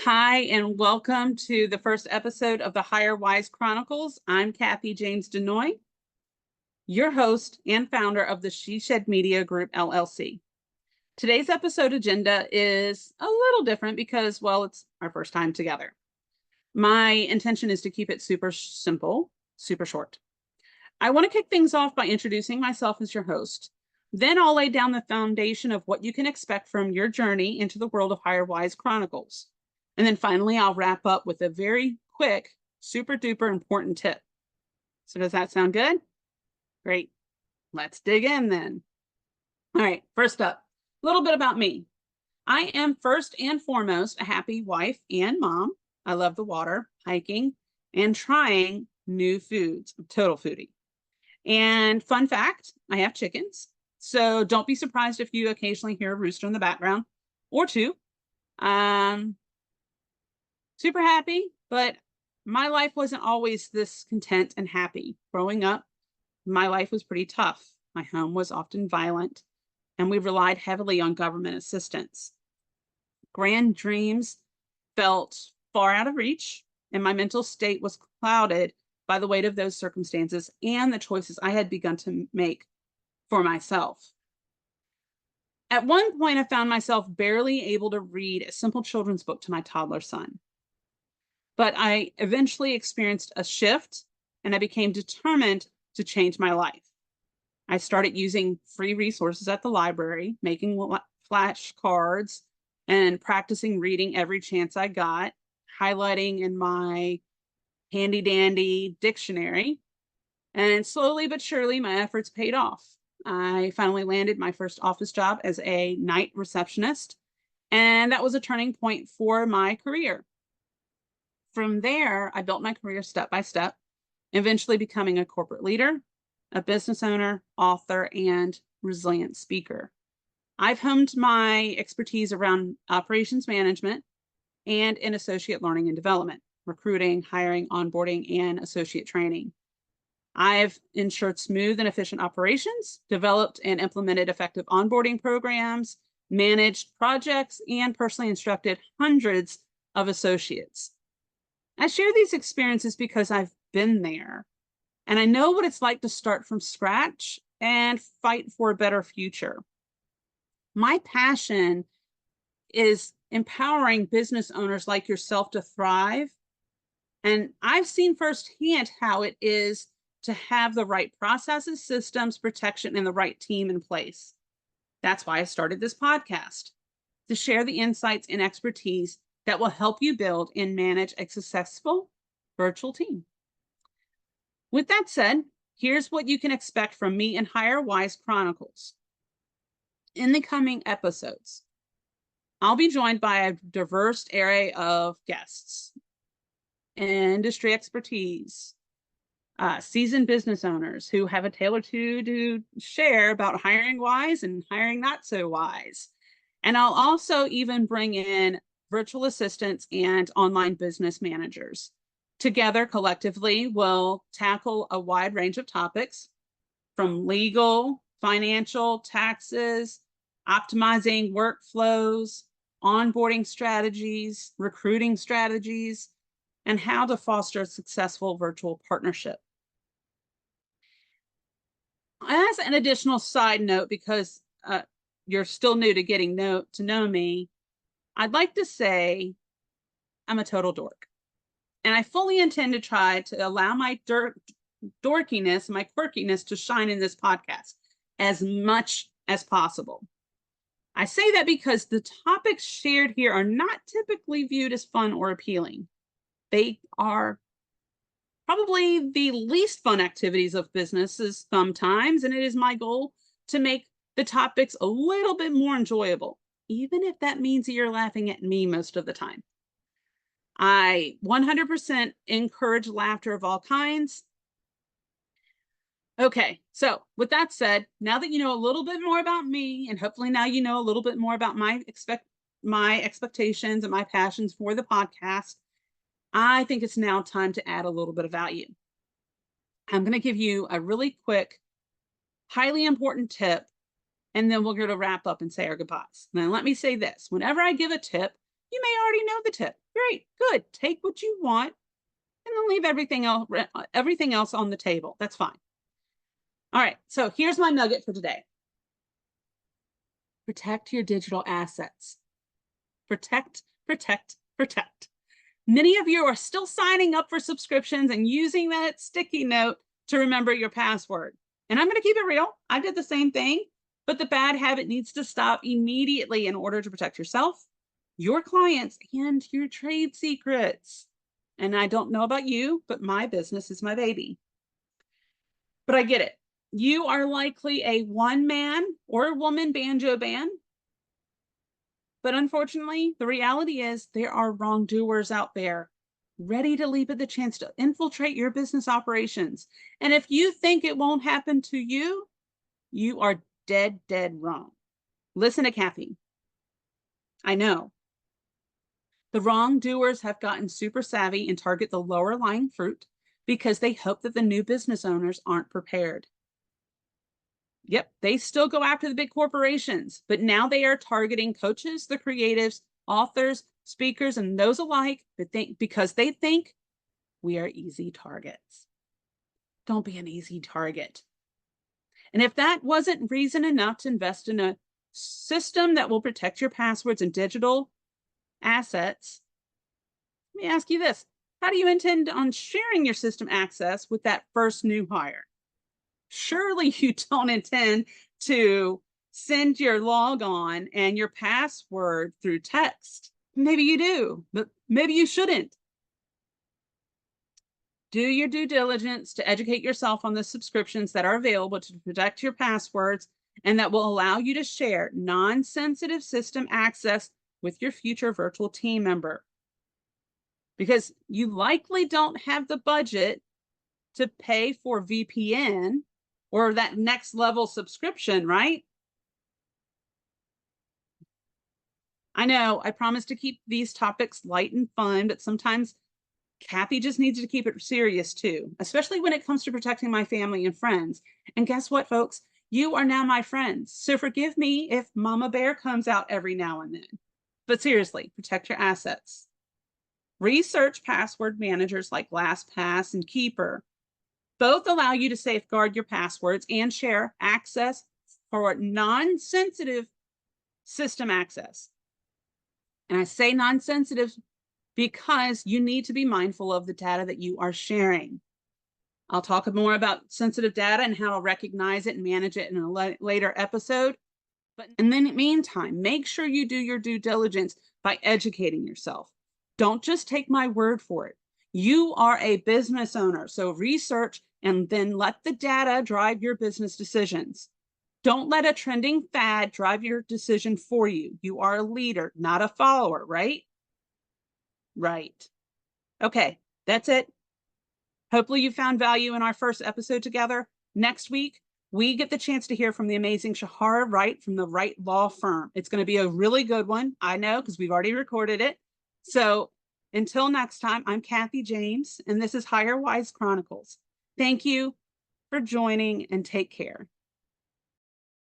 Hi, and welcome to the first episode of the Higher Wise Chronicles. I'm Kathy James Denoy, your host and founder of the She Shed Media Group, LLC. Today's episode agenda is a little different because, well, it's our first time together. My intention is to keep it super simple, super short. I want to kick things off by introducing myself as your host. Then I'll lay down the foundation of what you can expect from your journey into the world of Higher Wise Chronicles. And then finally, I'll wrap up with a very quick, super duper important tip. So does that sound good? Great. Let's dig in then. All right, first up, a little bit about me. I am first and foremost a happy wife and mom. I love the water, hiking, and trying new foods. I'm a total foodie. And fun fact, I have chickens. So don't be surprised if you occasionally hear a rooster in the background or two. Super happy, but my life wasn't always this content and happy. Growing up, my life was pretty tough. My home was often violent, and we relied heavily on government assistance. Grand dreams felt far out of reach, and my mental state was clouded by the weight of those circumstances and the choices I had begun to make for myself. At one point, I found myself barely able to read a simple children's book to my toddler son. But I eventually experienced a shift and I became determined to change my life. I started using free resources at the library, making flashcards and practicing reading every chance I got, highlighting in my handy dandy dictionary. And slowly but surely, my efforts paid off. I finally landed my first office job as a night receptionist, and that was a turning point for my career. From there, I built my career step by step, eventually becoming a corporate leader, a business owner, author, and resilient speaker. I've honed my expertise around operations management and in associate learning and development, recruiting, hiring, onboarding, and associate training. I've ensured smooth and efficient operations, developed and implemented effective onboarding programs, managed projects, and personally instructed hundreds of associates. I share these experiences because I've been there and I know what it's like to start from scratch and fight for a better future. My passion is empowering business owners like yourself to thrive. And I've seen firsthand how it is to have the right processes, systems, protection, and the right team in place. That's why I started this podcast, to share the insights and expertise that will help you build and manage a successful virtual team. With that said, here's what you can expect from me and Higher Wise Chronicles. In the coming episodes, I'll be joined by a diverse array of guests, industry expertise, seasoned business owners who have a tale or two to share about hiring wise and hiring not so wise. And I'll also even bring in virtual assistants and online business managers. Together, collectively, we'll tackle a wide range of topics from legal, financial, taxes, optimizing workflows, onboarding strategies, recruiting strategies, and how to foster a successful virtual partnership. As an additional side note, because you're still new to getting to know me, I'd like to say I'm a total dork. And I fully intend to try to allow my dorkiness, my quirkiness to shine in this podcast as much as possible. I say that because the topics shared here are not typically viewed as fun or appealing. They are probably the least fun activities of businesses sometimes, and it is my goal to make the topics a little bit more enjoyable, even if that means that you're laughing at me most of the time. I 100% encourage laughter of all kinds. Okay, so with that said, now that you know a little bit more about me, and hopefully now you know a little bit more about my expectations and my passions for the podcast, I think it's now time to add a little bit of value. I'm going to give you a really quick, highly important tip, and then we're going to wrap up and say our goodbyes. Now, let me say this. Whenever I give a tip, You may already know the tip. Great, good. Take what you want and then leave everything else on the table. That's fine. All right, so here's my nugget for today. Protect your digital assets. Protect, protect, protect. Many of you are still signing up for subscriptions and using that sticky note to remember your password. And I'm going to keep it real. I did the same thing, but the bad habit needs to stop immediately in order to protect yourself, your clients, and your trade secrets. And I don't know about you, but my business is my baby. But I get it. You are likely a one-man or woman banjo band. But unfortunately, the reality is there are wrongdoers out there ready to leap at the chance to infiltrate your business operations. And if you think it won't happen to you, you are dead, dead wrong. Listen to Kathy. I know. The wrongdoers have gotten super savvy and target the lower lying fruit because they hope that the new business owners aren't prepared. Yep, they still go after the big corporations, but now they are targeting coaches, the creatives, authors, speakers, and those alike because they think we are easy targets. Don't be an easy target. And if that wasn't reason enough to invest in a system that will protect your passwords and digital assets, let me ask you this. How do you intend on sharing your system access with that first new hire? Surely you don't intend to send your logon and your password through text. Maybe you do, but maybe you shouldn't. Do your due diligence to educate yourself on the subscriptions that are available to protect your passwords and that will allow you to share non-sensitive system access with your future virtual team member. Because you likely don't have the budget to pay for VPN or that next level subscription, right? I know I promise to keep these topics light and fun, but sometimes Kathy just needs to keep it serious too, especially when it comes to protecting my family and friends. And guess what, folks? You are now my friends. So forgive me if Mama Bear comes out every now and then. But seriously, protect your assets. Research password managers like LastPass and Keeper. Both allow you to safeguard your passwords and share access for non-sensitive system access. And I say non-sensitive because you need to be mindful of the data that you are sharing. I'll talk more about sensitive data and how to recognize it and manage it in a later episode. But in the meantime, make sure you do your due diligence by educating yourself. Don't just take my word for it. You are a business owner, so research and then let the data drive your business decisions. Don't let a trending fad drive your decision for you. You are a leader, not a follower, right? Right. Okay, that's it. Hopefully you found value in our first episode together. Next week, we get the chance to hear from the amazing Shahara Wright from the Wright Law Firm. It's going to be a really good one. I know because we've already recorded it. So until next time, I'm Kathy James, and this is Higher Wise Chronicles. Thank you for joining and take care.